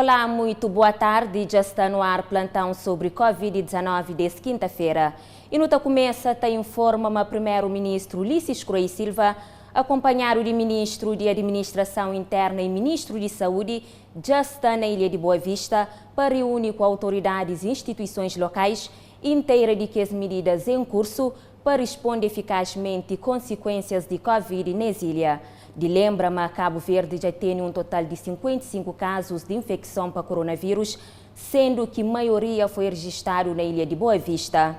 Olá, muito boa tarde. Já está no ar plantão sobre Covid-19 desta quinta-feira. E no começa tem informa o primeiro-ministro Ulisses Croy Silva, acompanhado de ministro de Administração Interna e ministro de Saúde, já está na Ilha de Boa Vista para reunir com autoridades e instituições locais inteira de que as medidas em curso para responder eficazmente consequências de Covid nessa ilha. De lembra-me, Cabo Verde já tem um total de 55 casos de infecção para coronavírus, sendo que a maioria foi registrado na Ilha de Boa Vista.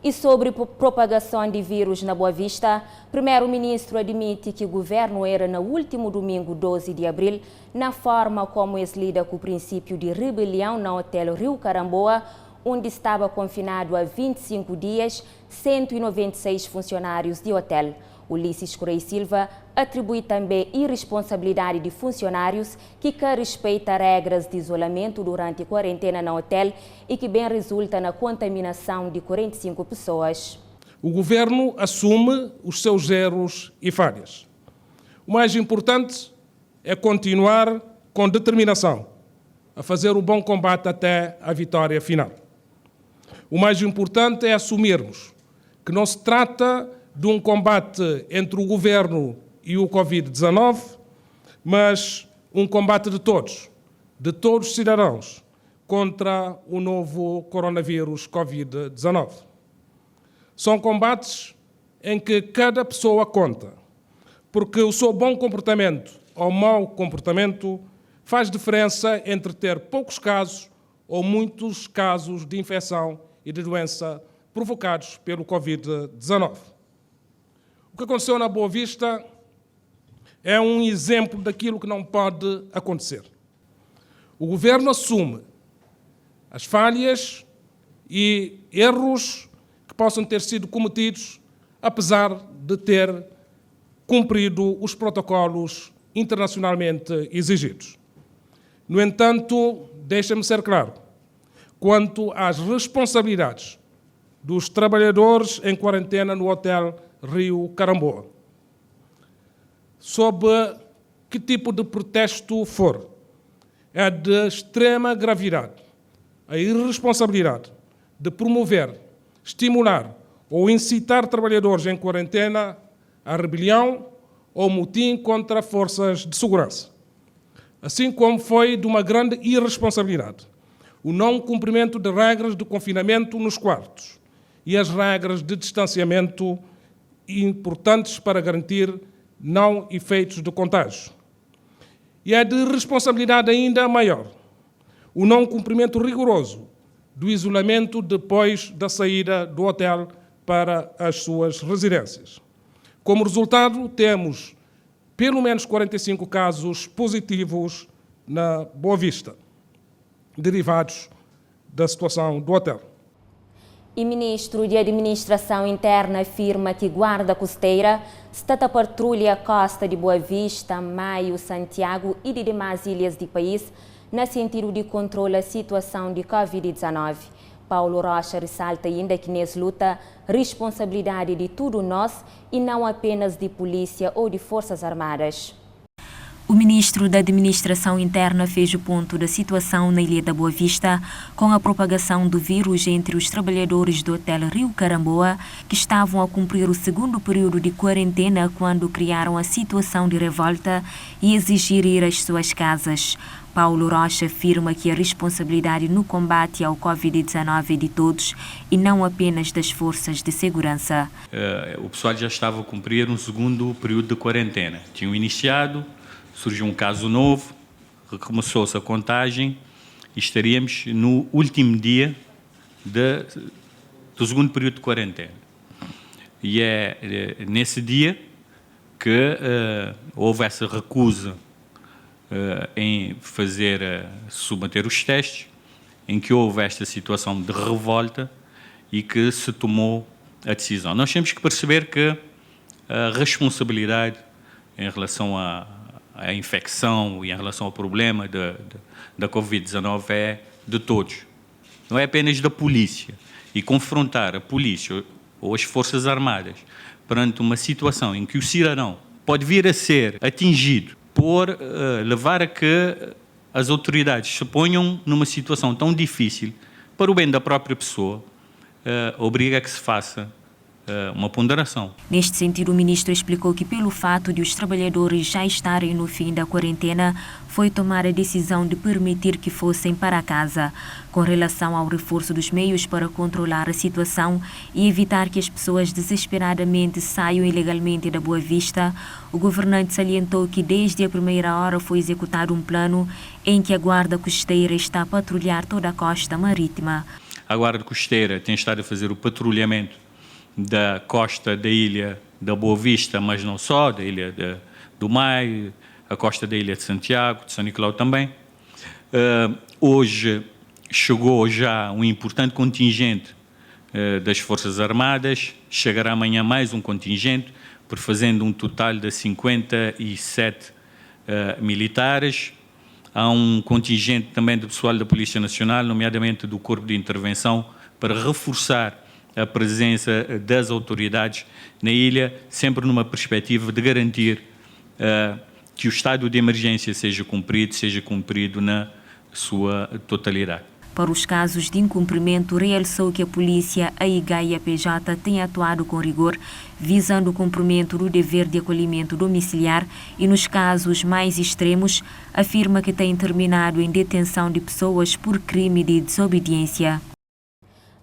E sobre propagação de vírus na Boa Vista, o primeiro-ministro admite que o governo era no último domingo, 12 de abril, na forma como eles lida com o princípio de rebelião no Hotel Rio Caramboa, onde estava confinado há 25 dias 196 funcionários de hotel. Ulisses Croy Silva atribui também irresponsabilidade de funcionários que respeitam regras de isolamento durante a quarentena no hotel e que bem resulta na contaminação de 45 pessoas. O governo assume os seus erros e falhas. O mais importante é continuar com determinação a fazer o bom combate até a vitória final. O mais importante é assumirmos que não se trata de um combate entre o governo e o Covid-19, mas um combate de todos os cidadãos, contra o novo coronavírus Covid-19. São combates em que cada pessoa conta, porque o seu bom comportamento ou mau comportamento faz diferença entre ter poucos casos ou muitos casos de infecção e de doença provocados pelo Covid-19. O que aconteceu na Boa Vista é um exemplo daquilo que não pode acontecer. O governo assume as falhas e erros que possam ter sido cometidos, apesar de ter cumprido os protocolos internacionalmente exigidos. No entanto, deixa-me ser claro, quanto às responsabilidades dos trabalhadores em quarentena no Hotel Rio Caramboa. Sob que tipo de protesto for, é de extrema gravidade a irresponsabilidade de promover, estimular ou incitar trabalhadores em quarentena à rebelião ou motim contra forças de segurança. Assim como foi de uma grande irresponsabilidade o não cumprimento de regras de confinamento nos quartos e as regras de distanciamento importantes para garantir não efeitos de contágio. E é de responsabilidade ainda maior o não cumprimento rigoroso do isolamento depois da saída do hotel para as suas residências. Como resultado, temos pelo menos 45 casos positivos na Boa Vista, derivados da situação do hotel. E o ministro de Administração Interna afirma que Guarda Costeira está a patrulha a costa de Boa Vista, Maio, Santiago e de demais ilhas do país, no sentido de controlar a situação de Covid-19. Paulo Rocha ressalta ainda que nessa luta, responsabilidade de todos nós e não apenas de polícia ou de forças armadas. O ministro da Administração Interna fez o ponto da situação na Ilha da Boa Vista com a propagação do vírus entre os trabalhadores do Hotel Rio Caramboa, que estavam a cumprir o segundo período de quarentena quando criaram a situação de revolta e exigir ir às suas casas. Paulo Rocha afirma que a responsabilidade no combate ao Covid-19 é de todos e não apenas das forças de segurança. O pessoal já estava a cumprir um segundo período de quarentena. Tinham iniciado, surgiu um caso novo, recomeçou-se a contagem e estaríamos no último dia do segundo período de quarentena. E é nesse dia que houve essa recusa em submeter os testes, em que houve esta situação de revolta e que se tomou a decisão. Nós temos que perceber que a responsabilidade em relação à infecção e em relação ao problema da Covid-19 é de todos. Não é apenas da polícia. E confrontar a polícia ou as forças armadas perante uma situação em que o cidadão pode vir a ser atingido por levar a que as autoridades se ponham numa situação tão difícil, para o bem da própria pessoa, obriga a que se faça uma ponderação. Neste sentido, o ministro explicou que, pelo fato de os trabalhadores já estarem no fim da quarentena, foi tomar a decisão de permitir que fossem para casa. Com relação ao reforço dos meios para controlar a situação e evitar que as pessoas desesperadamente saiam ilegalmente da Boa Vista, o governante salientou que desde a primeira hora foi executado um plano em que a Guarda Costeira está a patrulhar toda a costa marítima. A Guarda Costeira tem estado a fazer o patrulhamento da costa da ilha da Boa Vista, mas não só, da ilha do Maio, a costa da ilha de Santiago, de São Nicolau também. Hoje chegou já um importante contingente das Forças Armadas, chegará amanhã mais um contingente, fazendo um total de 57 militares. Há um contingente também do pessoal da Polícia Nacional, nomeadamente do Corpo de Intervenção, para reforçar a presença das autoridades na ilha, sempre numa perspectiva de garantir que o estado de emergência seja cumprido na sua totalidade. Para os casos de incumprimento, realçou que a polícia, a IGA e a PJ têm atuado com rigor, visando o cumprimento do dever de acolhimento domiciliar e, nos casos mais extremos, afirma que tem terminado em detenção de pessoas por crime de desobediência.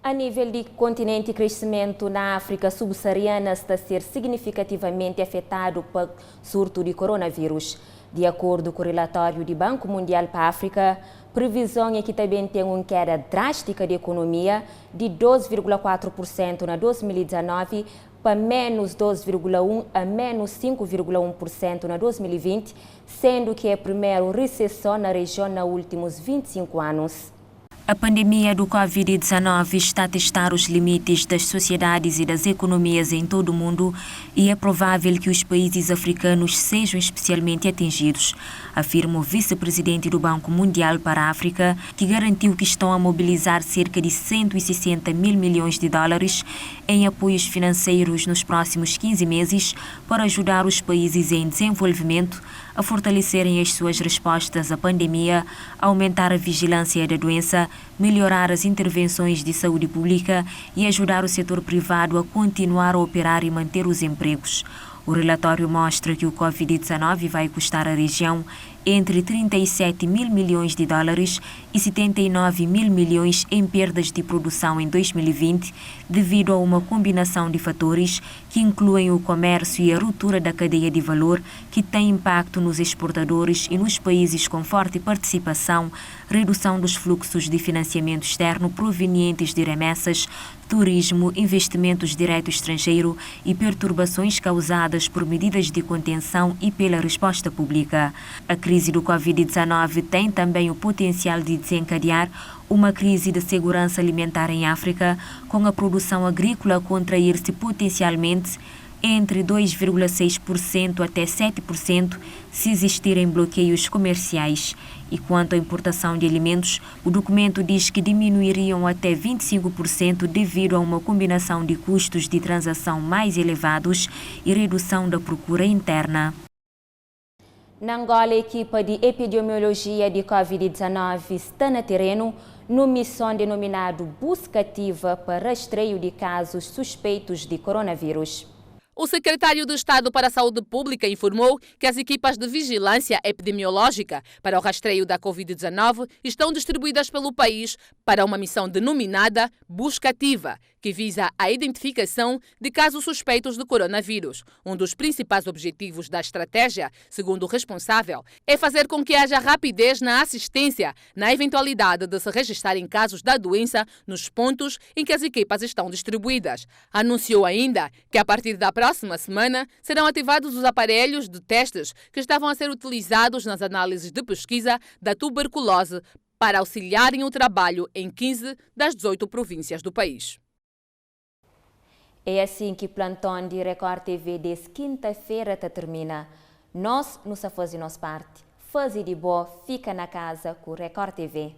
A nível de continente, crescimento na África subsaariana está a ser significativamente afetado pelo surto de coronavírus. De acordo com o relatório do Banco Mundial para a África, previsão é que também tem uma queda drástica de economia de 12,4% na 2019 para menos 2,1% a menos 5,1% na 2020, sendo que é a primeira recessão na região nos últimos 25 anos. A pandemia do Covid-19 está a testar os limites das sociedades e das economias em todo o mundo e é provável que os países africanos sejam especialmente atingidos, afirma o vice-presidente do Banco Mundial para a África, que garantiu que estão a mobilizar cerca de 160 mil milhões de dólares em apoios financeiros nos próximos 15 meses para ajudar os países em desenvolvimento a fortalecerem as suas respostas à pandemia, aumentar a vigilância da doença, melhorar as intervenções de saúde pública e ajudar o setor privado a continuar a operar e manter os empregos. O relatório mostra que o Covid-19 vai custar à região entre 37 mil milhões de dólares e 79 mil milhões em perdas de produção em 2020, devido a uma combinação de fatores que incluem o comércio e a ruptura da cadeia de valor, que tem impacto nos exportadores e nos países com forte participação, redução dos fluxos de financiamento externo provenientes de remessas, turismo, investimentos direto estrangeiro e perturbações causadas por medidas de contenção e pela resposta pública. A crise do Covid-19 tem também o potencial de desencadear uma crise de segurança alimentar em África, com a produção agrícola a contrair-se potencialmente entre 2,6% até 7% se existirem bloqueios comerciais. E quanto à importação de alimentos, o documento diz que diminuiriam até 25% devido a uma combinação de custos de transação mais elevados e redução da procura interna. Na Angola, a equipa de epidemiologia de Covid-19 está no terreno numa missão denominada Busca Ativa para rastreio de casos suspeitos de coronavírus. O secretário de Estado para a Saúde Pública informou que as equipas de vigilância epidemiológica para o rastreio da Covid-19 estão distribuídas pelo país para uma missão denominada Busca Ativa, que visa a identificação de casos suspeitos de coronavírus. Um dos principais objetivos da estratégia, segundo o responsável, é fazer com que haja rapidez na assistência na eventualidade de se registrarem casos da doença nos pontos em que as equipas estão distribuídas. Anunciou ainda que a partir da próxima semana serão ativados os aparelhos de testes que estavam a ser utilizados nas análises de pesquisa da tuberculose para auxiliarem o trabalho em 15 das 18 províncias do país. É assim que o plantão de Record TV desta quinta-feira termina. Nós, nos fazemos parte. Faze de boa, fica na casa com Record TV.